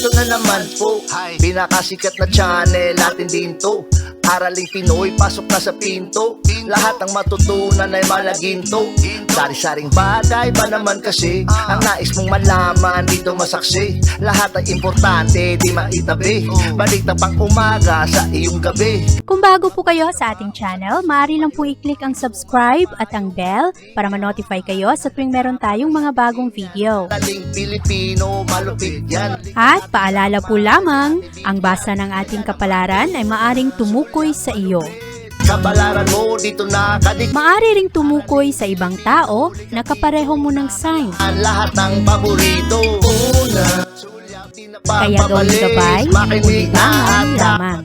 Eto na naman po, pinakasikat na channel natin din to. Araling Pinoy, pasok na sa pinto. Lahat ng matutunan ay malaginto. Sari-saring bagay ba naman kasi ang nais mong malaman dito masaksi. Lahat ay importante, di maitabi. Balik na pang umaga sa iyong gabi. Kung bago po kayo sa ating channel, maaari lang po i-click ang subscribe at ang bell para ma-notify kayo sa tuwing meron tayong mga bagong video. Taling Pilipino, malupit yan. At paalala po lamang, ang basa ng ating kapalaran ay maaring tumukoy sa iyo. Kapalaran mo dito nakadik. Maaari ring tumukoy sa ibang tao na kapareho mo ng sign. Lahat ng paborito. Una, Kaya gawing gabay, ulitangan lamang.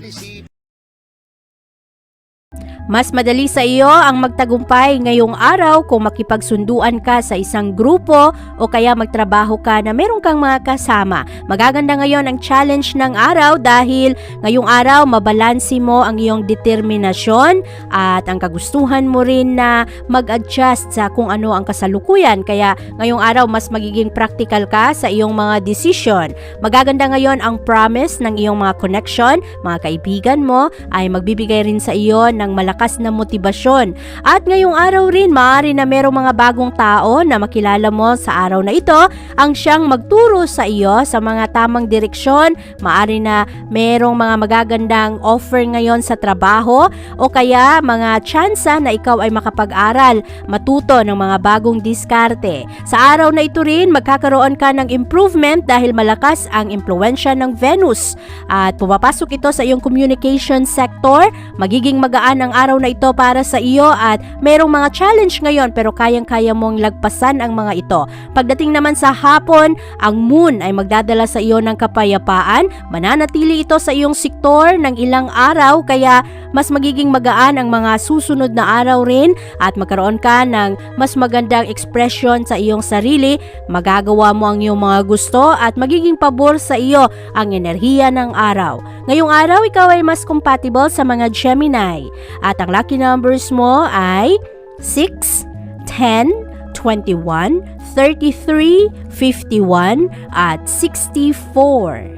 Mas madali sa iyo ang magtagumpay ngayong araw kung makipagsunduan ka sa isang grupo o kaya magtrabaho ka na meron kang mga kasama. Magaganda ngayon ang challenge ng araw dahil ngayong araw mabalansi mo ang iyong determinasyon at ang kagustuhan mo rin na mag-adjust sa kung ano ang kasalukuyan. Kaya ngayong araw mas magiging practical ka sa iyong mga decision. Magaganda ngayon ang promise ng iyong mga connection, mga kaibigan mo ay magbibigay rin sa iyo ng malakas na motibasyon. At ngayong araw rin, maaari na merong mga bagong tao na makilala mo sa araw na ito ang siyang magturo sa iyo sa mga tamang direksyon. Maaari na merong mga magagandang offer ngayon sa trabaho o kaya mga tsansa na ikaw ay makapag-aral, matuto ng mga bagong diskarte. Sa araw na ito rin, magkakaroon ka ng improvement dahil malakas ang impluwensya ng Venus. At pumapasok ito sa iyong communication sector, magiging magaan ang araw na ito para sa iyo at merong mga challenge ngayon pero kayang-kaya mong lagpasan ang mga ito. Pagdating naman sa hapon, ang moon ay magdadala sa iyo ng kapayapaan. Mananatili ito sa iyong sektor ng ilang araw kaya mas magiging magaan ang mga susunod na araw rin at magkaroon ka ng mas magandang expression sa iyong sarili. Magagawa mo ang iyong mga gusto at magiging pabor sa iyo ang enerhiya ng araw. Ngayong araw, ikaw ay mas compatible sa mga Gemini. At ang lucky numbers mo ay 6, 10, 21, 33, 51, at 64.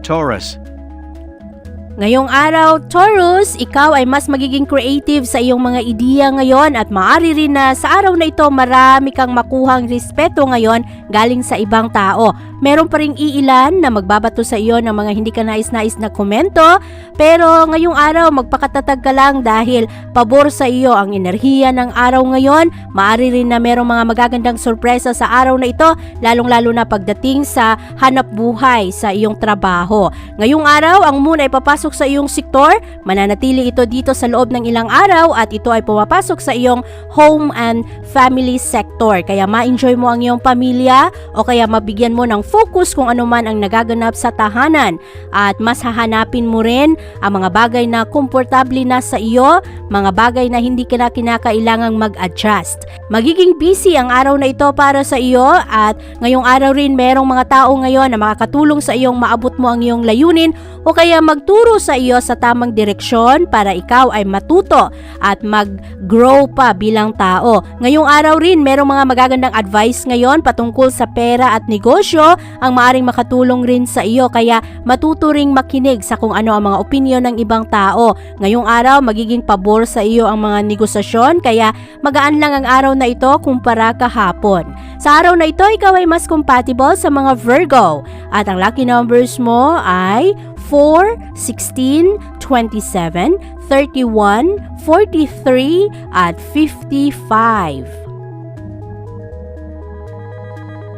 Taurus. Ngayong araw, Taurus, ikaw ay mas magiging creative sa iyong mga ideya ngayon at maaari rin na sa araw na ito marami kang makuhang respeto ngayon galing sa ibang tao. Meron pa ring iilan na magbabato sa iyo ng mga hindi ka nais-nais na komento pero ngayong araw magpakatatag ka lang dahil pabor sa iyo ang enerhiya ng araw ngayon. Maaari rin na merong mga magagandang sorpresa sa araw na ito lalong-lalo na pagdating sa hanap buhay sa iyong trabaho. Ngayong araw, ang moon ay papasok sa iyong sektor, mananatili ito dito sa loob ng ilang araw at ito ay pumapasok sa iyong home and family sector. Kaya ma-enjoy mo ang iyong pamilya o kaya mabigyan mo ng focus kung ano man ang nagaganap sa tahanan at mas hahanapin mo rin ang mga bagay na komportable na sa iyo, mga bagay na hindi ka na kinakailangang mag-adjust. Magiging busy ang araw na ito para sa iyo at ngayong araw rin merong mga tao ngayon na makakatulong sa iyong maabot mo ang iyong layunin o kaya magturo sa iyo sa tamang direksyon para ikaw ay matuto at mag-grow pa bilang tao. Ngayong araw rin merong mga magagandang advice ngayon patungkol sa pera at negosyo ang maaring makatulong rin sa iyo kaya matuto ring makinig sa kung ano ang mga opinyon ng ibang tao. Ngayong araw magiging pabor sa iyo ang mga negosasyon kaya magaan lang ang araw na ito kumpara kahapon. Sa araw na ito ikaw ay mas compatible sa mga Virgo at ang lucky numbers mo ay 4, 16, 27, 31, 43, at 55.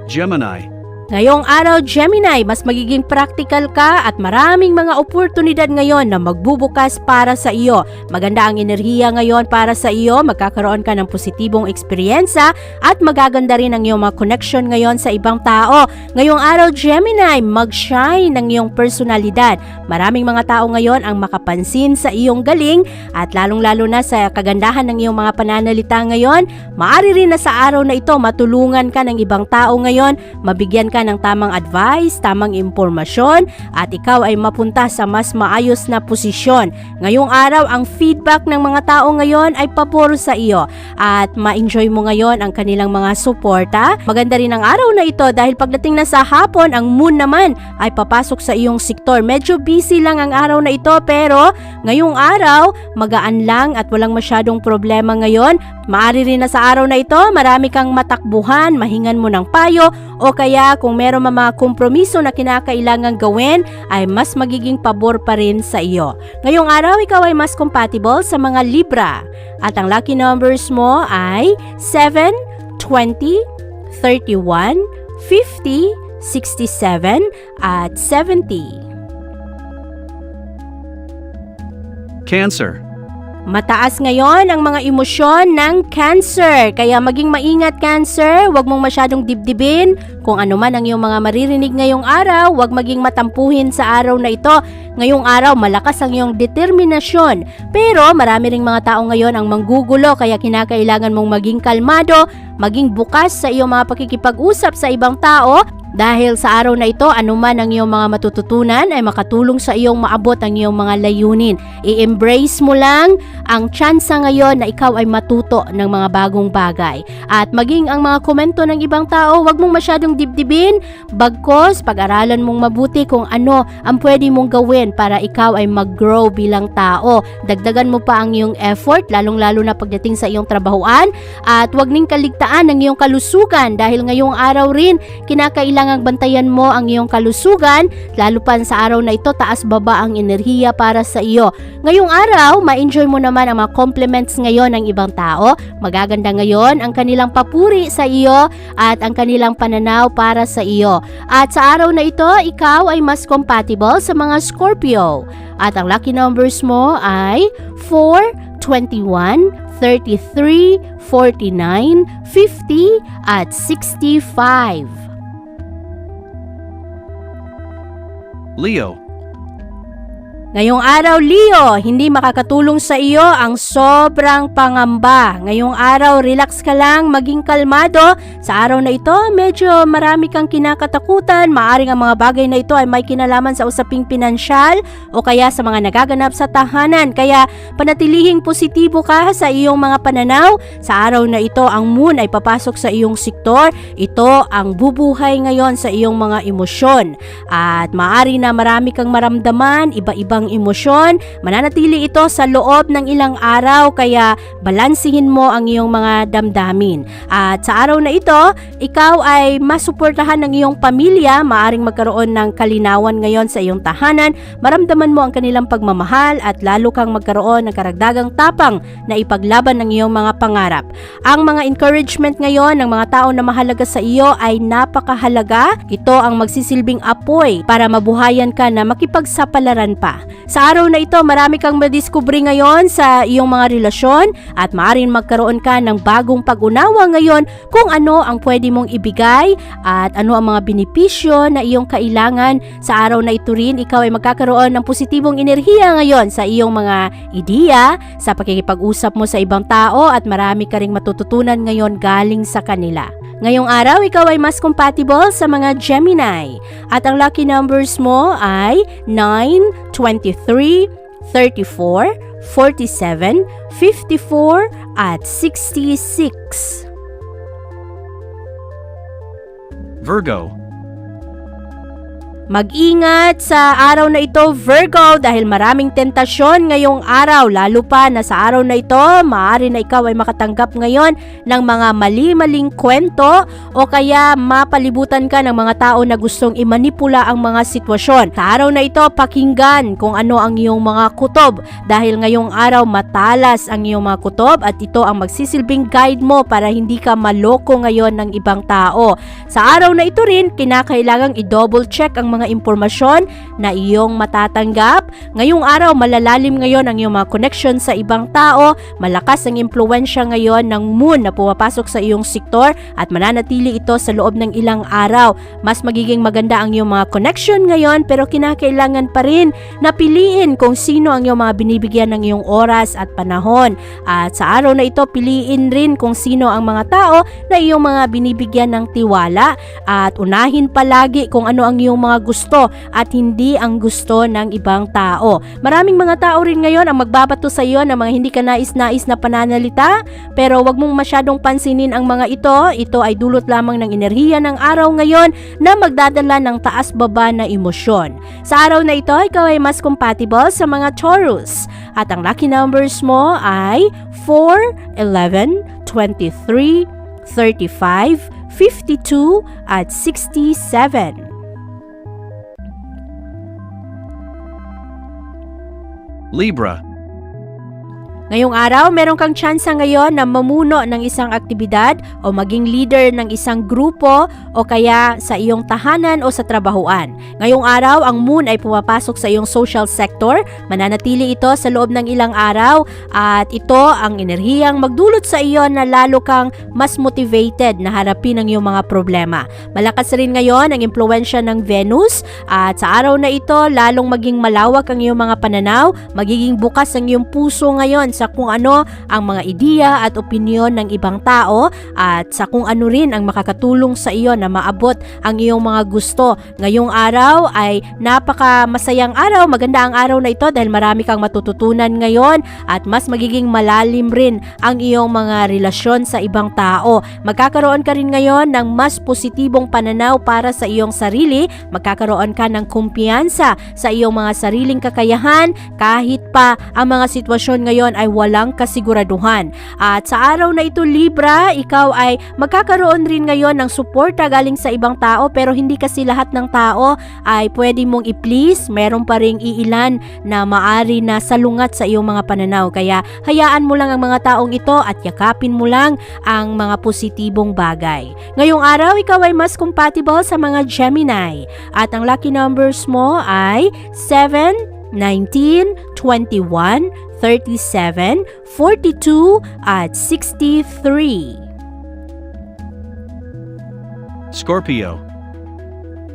Gemini. Ngayong araw, Gemini, mas magiging practical ka at maraming mga oportunidad ngayon na magbubukas para sa iyo. Maganda ang enerhiya ngayon para sa iyo, magkakaroon ka ng positibong eksperyensa at magaganda rin ang iyong mga connection ngayon sa ibang tao. Ngayong araw, Gemini, mag-shine ng iyong personalidad. Maraming mga tao ngayon ang makapansin sa iyong galing at lalong-lalo na sa kagandahan ng iyong mga pananalita ngayon. Maaari rin na sa araw na ito matulungan ka ng ibang tao ngayon, mabigyan ka ka ng tamang advice, tamang impormasyon, at ikaw ay mapunta sa mas maayos na posisyon. Ngayong araw, ang feedback ng mga tao ngayon ay pabor sa iyo at ma-enjoy mo ngayon ang kanilang mga suporta. Maganda rin ang araw na ito dahil pagdating na sa hapon, ang moon naman ay papasok sa iyong sektor. Medyo busy lang ang araw na ito pero ngayong araw, magaan lang at walang masyadong problema ngayon. Maari rin na sa araw na ito, marami kang matakbuhan, mahingan mo ng payo o kaya kung meron mga kompromiso na kinakailangan gawin ay mas magiging pabor pa rin sa iyo. Ngayong araw, ikaw ay mas compatible sa mga Libra at ang lucky numbers mo ay 7, 20, 31, 50, 67 at 70. Cancer. Mataas ngayon ang mga emosyon ng Cancer. Kaya maging maingat, Cancer. Huwag mong masyadong dibdibin. Kung ano man ang iyong mga maririnig ngayong araw, huwag maging matampuhin sa araw na ito. Ngayong araw, malakas ang iyong determinasyon. Pero marami ring mga tao ngayon ang manggugulo kaya kinakailangan mong maging kalmado, maging bukas sa iyong mga pakikipag-usap sa ibang tao. Dahil sa araw na ito, anuman ang iyong mga matututunan ay makatulong sa iyong maabot ang iyong mga layunin. I-embrace mo lang ang tsansa ngayon na ikaw ay matuto ng mga bagong bagay. At maging ang mga komento ng ibang tao, huwag mong masyadong dibdibin. Bagkos, pag-aralan mong mabuti kung ano ang pwede mong gawin para ikaw ay mag-grow bilang tao. Dagdagan mo pa ang iyong effort, lalong-lalo na pagdating sa iyong trabahuan. At huwag ning kaligtaan ang iyong kalusugan dahil ngayong araw rin, kinakailangan ang bantayan mo ang iyong kalusugan, lalo pa sa araw na ito, taas baba ang enerhiya para sa iyo. Ngayong araw, ma-enjoy mo naman ang mga compliments ngayon ng ibang tao. Magaganda ngayon ang kanilang papuri sa iyo at ang kanilang pananaw para sa iyo. At sa araw na ito, ikaw ay mas compatible sa mga Scorpio. At ang lucky numbers mo ay 4, 21, 33, 49, 50 at 65. Leo. Ngayong araw, Leo, hindi makakatulong sa iyo ang sobrang pangamba. Ngayong araw, relax ka lang, maging kalmado. Sa araw na ito, medyo marami kang kinakatakutan. Maaring ang mga bagay na ito ay may kinalaman sa usaping pinansyal o kaya sa mga nagaganap sa tahanan. Kaya panatilihing positibo ka sa iyong mga pananaw. Sa araw na ito, ang moon ay papasok sa iyong sektor. Ito ang bubuhay ngayon sa iyong mga emosyon. At maaari na marami kang maramdaman, iba-ibang emosyon, mananatili ito sa loob ng ilang araw kaya balansihin mo ang iyong mga damdamin. At sa araw na ito, ikaw ay masuportahan ng iyong pamilya, maaring magkaroon ng kalinawan ngayon sa iyong tahanan, maramdaman mo ang kanilang pagmamahal at lalo kang magkaroon ng karagdagang tapang na ipaglaban ng iyong mga pangarap. Ang mga encouragement ngayon ng mga tao na mahalaga sa iyo ay napakahalaga. Ito ang magsisilbing apoy para mabuhayan ka na makipagsapalaran pa. Sa araw na ito, marami kang madiskubre ngayon sa iyong mga relasyon at maaaring magkaroon ka ng bagong pag-unawa ngayon kung ano ang pwede mong ibigay at ano ang mga benepisyo na iyong kailangan. Sa araw na ito rin, ikaw ay magkakaroon ng positibong enerhiya ngayon sa iyong mga ideya, sa pakikipag-usap mo sa ibang tao at marami ka ring matututunan ngayon galing sa kanila. Ngayong araw, ikaw ay mas compatible sa mga Gemini at ang lucky numbers mo ay 9, 23, 34, 47, 54 at 66. Virgo. Mag-ingat sa araw na ito, Virgo, dahil maraming tentasyon ngayong araw, lalo pa na sa araw na ito, maaari na ikaw ay makatanggap ngayon ng mga mali-maling kwento o kaya mapalibutan ka ng mga tao na gustong imanipula ang mga sitwasyon. Sa araw na ito, pakinggan kung ano ang iyong mga kutob dahil ngayong araw matalas ang iyong mga kutob at ito ang magsisilbing guide mo para hindi ka maloko ngayon ng ibang tao. Sa araw na ito rin, kinakailangang i-double check ang mga impormasyon na iyong matatanggap. Ngayong araw, malalalim ngayon ang iyong mga connection sa ibang tao, malakas ang impluwensya ngayon ng moon na pumapasok sa iyong sektor at mananatili ito sa loob ng ilang araw. Mas magiging maganda ang iyong mga connection ngayon, pero kinakailangan pa rin na piliin kung sino ang iyong mga binibigyan ng iyong oras at panahon. At sa araw na ito, piliin rin kung sino ang mga tao na iyong mga binibigyan ng tiwala at unahin palagi kung ano ang iyong mga gusto at hindi ang gusto ng ibang tao. Maraming mga tao rin ngayon ang magbabato sa iyo ng mga hindi ka nais-nais na pananalita, pero wag mong masyadong pansinin ang mga ito. Ito ay dulot lamang ng enerhiya ng araw ngayon na magdadala ng taas-baba na emosyon. Sa araw na ito, ikaw ay mas compatible sa mga Taurus at ang lucky numbers mo ay 4, 11, 23, 35, 52 at 67. Libra. Ngayong araw, meron kang tsansa ngayon na mamuno ng isang aktibidad o maging leader ng isang grupo o kaya sa iyong tahanan o sa trabahuan. Ngayong araw, ang moon ay pumapasok sa iyong social sector. Mananatili ito sa loob ng ilang araw at ito ang enerhiyang magdulot sa iyo na lalo kang mas motivated na harapin ang iyong mga problema. Malakas rin ngayon ang impluwensya ng Venus at sa araw na ito, lalong maging malawak ang iyong mga pananaw, magiging bukas ang iyong puso ngayon sa kung ano ang mga ideya at opinyon ng ibang tao at sa kung ano rin ang makakatulong sa iyo na maabot ang iyong mga gusto. Ngayong araw ay napaka masayang araw, maganda ang araw na ito dahil marami kang matututunan ngayon at mas magiging malalim rin ang iyong mga relasyon sa ibang tao. Magkakaroon ka rin ngayon ng mas positibong pananaw para sa iyong sarili, magkakaroon ka ng kumpiyansa sa iyong mga sariling kakayahan kahit pa ang mga sitwasyon ngayon ay walang kasiguraduhan. At sa araw na ito, Libra, ikaw ay magkakaroon rin ngayon ng suporta galing sa ibang tao, pero hindi kasi lahat ng tao ay pwede mong i-please. Meron pa ring iilan na maari na salungat sa iyong mga pananaw. Kaya hayaan mo lang ang mga taong ito at yakapin mo lang ang mga positibong bagay. Ngayong araw, ikaw ay mas compatible sa mga Gemini. At ang lucky numbers mo ay 7, 19, 21, 37, 42 at 63. Scorpio.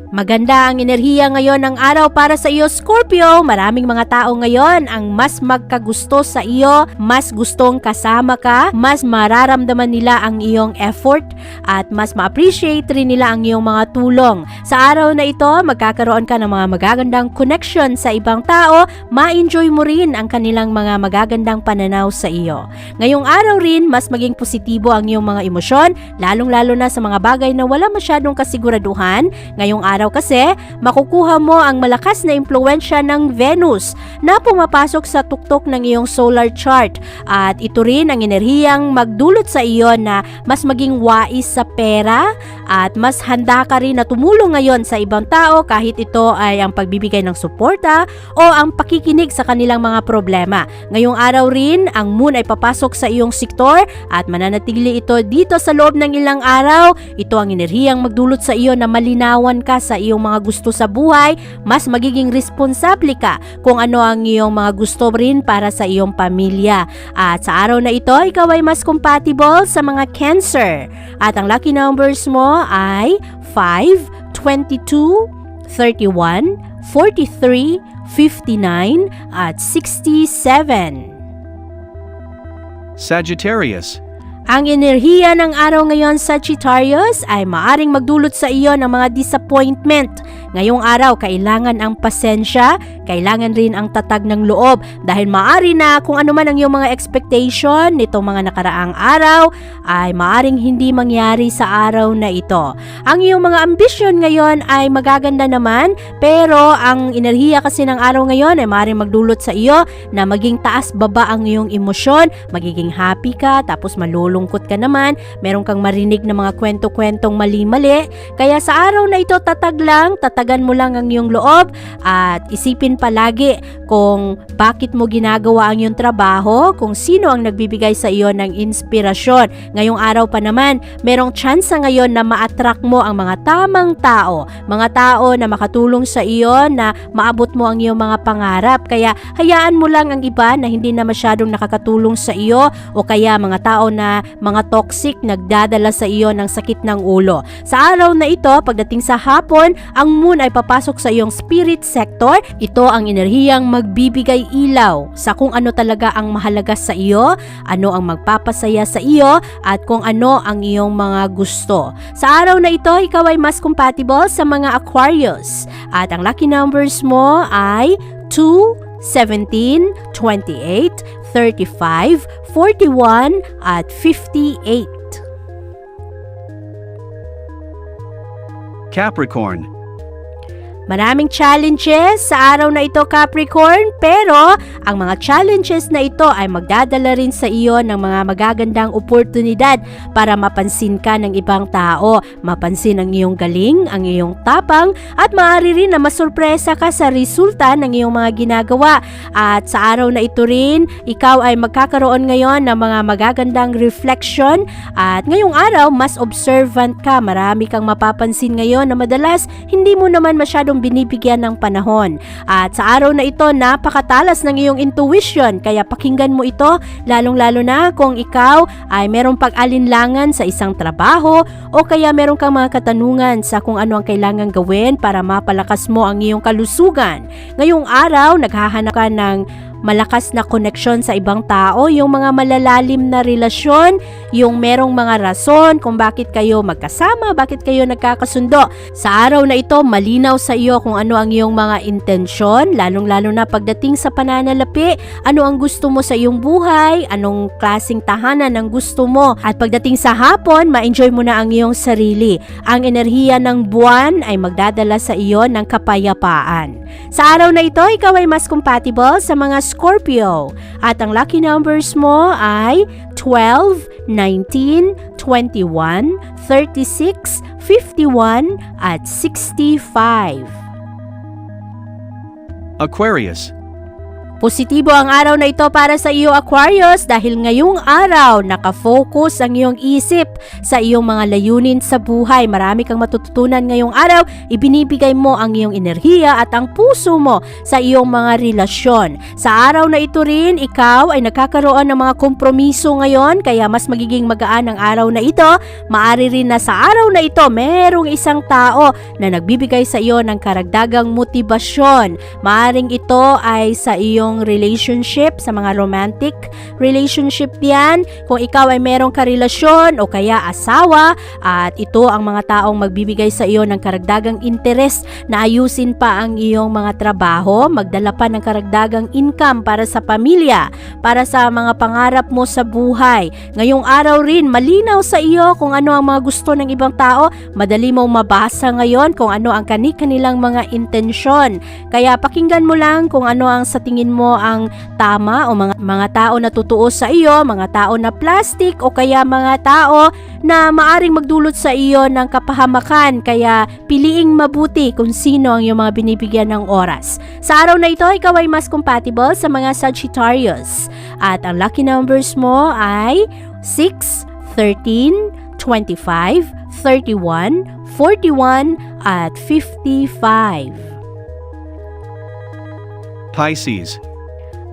Maganda ang enerhiya ngayon ng araw para sa iyo, Scorpio. Maraming mga tao ngayon ang mas magkagusto sa iyo, mas gustong kasama ka, mas mararamdaman nila ang iyong effort at mas ma-appreciate rin nila ang iyong mga tulong. Sa araw na ito, magkakaroon ka ng mga magagandang connection sa ibang tao, ma-enjoy mo rin ang kanilang mga magagandang pananaw sa iyo. Ngayong araw rin, mas maging positibo ang iyong mga emosyon, lalong-lalo na sa mga bagay na wala masyadong kasiguraduhan. Ngayong araw kasi, makukuha mo ang malakas na impluwensya ng Venus na pumapasok sa tuktok ng iyong solar chart. At ito rin ang enerhiyang magdulot sa iyo na mas maging wais sa pera at mas handa ka rin na tumulong ngayon sa ibang tao kahit ito ay ang pagbibigay ng suporta o ang pakikinig sa kanilang mga problema. Ngayong araw rin, ang moon ay papasok sa iyong sektor at mananatili ito dito sa loob ng ilang araw. Ito ang enerhiyang magdulot sa iyo na malinawan ka sa iyong mga gusto sa buhay, mas magiging responsable ka kung ano ang iyong mga gusto rin para sa iyong pamilya. At sa araw na ito, ikaw ay mas compatible sa mga Cancer. At ang lucky numbers mo ay 5, 22, 31, 43, 59 at 67. Sagittarius. Ang enerhiya ng araw ngayon, Sagittarius, ay maaring magdulot sa iyo ng mga disappointment. Ngayong araw, kailangan ang pasensya, kailangan rin ang tatag ng loob dahil maari na kung ano man ang iyong mga expectation nitong mga nakaraang araw ay maaring hindi mangyari sa araw na ito. Ang iyong mga ambisyon ngayon ay magaganda naman, pero ang enerhiya kasi ng araw ngayon ay maaaring magdulot sa iyo na maging taas-baba ang iyong emosyon, magiging happy ka tapos malulungkot ka naman, meron kang marinig na mga kwento-kwentong mali-mali. Kaya sa araw na ito, tatagan mo lang ang iyong loob at isipin palagi kung bakit mo ginagawa ang iyong trabaho, kung sino ang nagbibigay sa iyo ng inspirasyon. Ngayong araw pa naman, merong tsansa ngayon na ma-attract mo ang mga tamang tao, mga tao na makatulong sa iyo na maabot mo ang iyong mga pangarap. Kaya hayaan mo lang ang iba na hindi na masyadong nakakatulong sa iyo o kaya mga tao na mga toxic nagdadala sa iyo ng sakit ng ulo. Sa araw na ito, pagdating sa hapon, ang moon ay papasok sa iyong spirit sector. Ito ang enerhiyang magbibigay ilaw sa kung ano talaga ang mahalaga sa iyo, ano ang magpapasaya sa iyo, at kung ano ang iyong mga gusto. Sa araw na ito, ikaw ay mas compatible sa mga Aquarius. At ang lucky numbers mo ay 2, 17, 28, 35, 41, at 58. Capricorn. Maraming challenges sa araw na ito, Capricorn, pero ang mga challenges na ito ay magdadala rin sa iyo ng mga magagandang oportunidad para mapansin ka ng ibang tao, mapansin ang iyong galing, ang iyong tapang, at maaari rin na masurpresa ka sa resulta ng iyong mga ginagawa. At sa araw na ito rin, ikaw ay magkakaroon ngayon ng mga magagandang reflection, at ngayong araw, mas observant ka. Marami kang mapapansin ngayon na madalas hindi mo naman masyadong binibigyan ng panahon. At sa araw na ito, napakatalas ng iyong intuition, kaya pakinggan mo ito, lalong-lalo na kung ikaw ay merong pag-alinlangan sa isang trabaho o kaya meron kang mga katanungan sa kung ano ang kailangan gawin para mapalakas mo ang iyong kalusugan. Ngayong araw, naghahanap ka ng malakas na koneksyon sa ibang tao, yung mga malalalim na relasyon, yung merong mga rason kung bakit kayo magkasama, bakit kayo nagkakasundo. Sa araw na ito, malinaw sa iyo kung ano ang iyong mga intensyon, lalong-lalo na pagdating sa pananalapi, ano ang gusto mo sa iyong buhay, anong klaseng tahanan ang gusto mo. At pagdating sa hapon, ma-enjoy mo na ang iyong sarili. Ang enerhiya ng buwan ay magdadala sa iyo ng kapayapaan. Sa araw na ito, ikaw ay mas compatible sa mga Scorpio. At ang lucky numbers mo ay 12, 19, 21, 36, 51, at 65. Aquarius. Positibo ang araw na ito para sa iyo, Aquarius, dahil ngayong araw nakafocus ang iyong isip sa iyong mga layunin sa buhay. Marami kang matututunan ngayong araw, ibinibigay mo ang iyong enerhiya at ang puso mo sa iyong mga relasyon. Sa araw na ito rin, ikaw ay nagkakaroon ng mga kompromiso ngayon, kaya mas magiging magaan ang araw na ito. Maari rin na sa araw na ito, merong isang tao na nagbibigay sa iyo ng karagdagang motibasyon. Maaring ito ay sa iyong relationship, sa mga romantic relationship yan, kung ikaw ay merong karelasyon o kaya asawa, at ito ang mga taong magbibigay sa iyo ng karagdagang interes na ayusin pa ang iyong mga trabaho, magdala pa ng karagdagang income para sa pamilya, para sa mga pangarap mo sa buhay. Ngayong araw rin, malinaw sa iyo kung ano ang mga gusto ng ibang tao, madali mong mabasa ngayon kung ano ang kanilang mga intensyon. Kaya pakinggan mo lang kung ano ang sa tingin mo ang tama, o mga tao na totoo sa iyo, mga tao na plastic, o kaya mga tao na maaring magdulot sa iyo ng kapahamakan. Kaya piliing mabuti kung sino ang iyong mga binibigyan ng oras. Sa araw na ito, ikaw ay mas compatible sa mga Sagittarius. At ang lucky numbers mo ay 6, 13, 25, 31, 41, at 55. Pisces.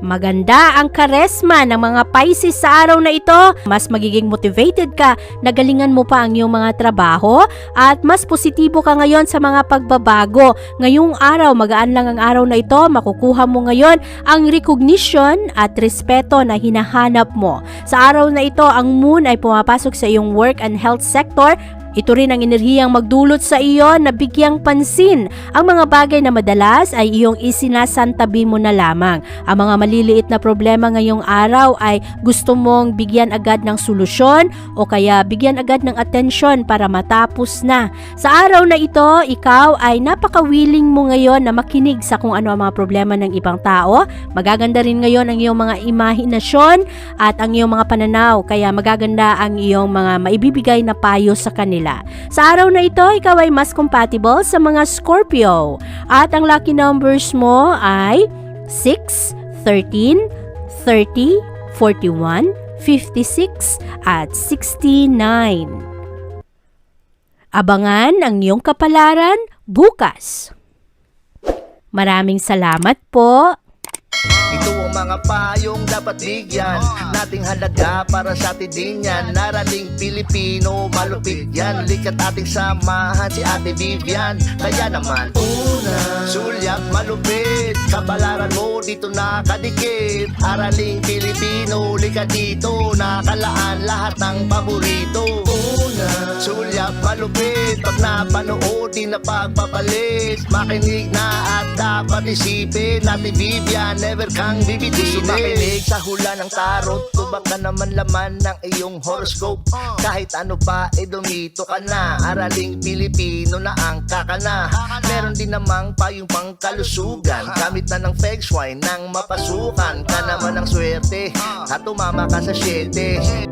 Maganda ang karesma ng mga Pisces sa araw na ito. Mas magiging motivated ka, nagalingan mo pa ang iyong mga trabaho, at mas positibo ka ngayon sa mga pagbabago. Ngayong araw, magaan lang ang araw na ito, makukuha mo ngayon ang recognition at respeto na hinahanap mo. Sa araw na ito, ang moon ay pumapasok sa iyong work and health sector. Ito rin ang enerhiyang magdulot sa iyo na bigyang pansin ang mga bagay na madalas ay iyong isinasantabi mo na lamang. Ang mga maliliit na problema ngayong araw ay gusto mong bigyan agad ng solusyon o kaya bigyan agad ng atensyon para matapos na. Sa araw na ito, ikaw ay napaka-willing mo ngayon na makinig sa kung ano ang mga problema ng ibang tao. Magaganda rin ngayon ang iyong mga imahinasyon at ang iyong mga pananaw, kaya magaganda ang iyong mga maibibigay na payo sa kanila. pagkakatiwala. Sa araw na ito, ikaw ay mas compatible sa mga Scorpio. At ang lucky numbers mo ay 6, 13, 30, 41, 56, at 69. Abangan ang iyong kapalaran bukas. Maraming salamat po. Ito ang mga payong dapat bigyan nating halaga para sa atin din yan. Naraling Pilipino, malupit yan. Likat ating samahan si Ate Vivian. Kaya naman, una, sulyap malupit. Kabalaran mo dito nakadikit. Araling Pilipino, likat dito. Nakalaan lahat ng paborito. Una, sulyap malupit. Pag napanood, di na pagpapalit. Makinig na at dapat isipin. Ate Vivian, never kang bibitinin. Makinig sa hula ng tarot. Tubak ka naman laman ng iyong horoscope. Kahit ano pa, dumito ka na. Araling Pilipino na angka ka na. Meron din namang payong pangkalusugan. Gamit na ng feng shui nang mapasukan ka naman ng swerte. At tumama ka sa 7.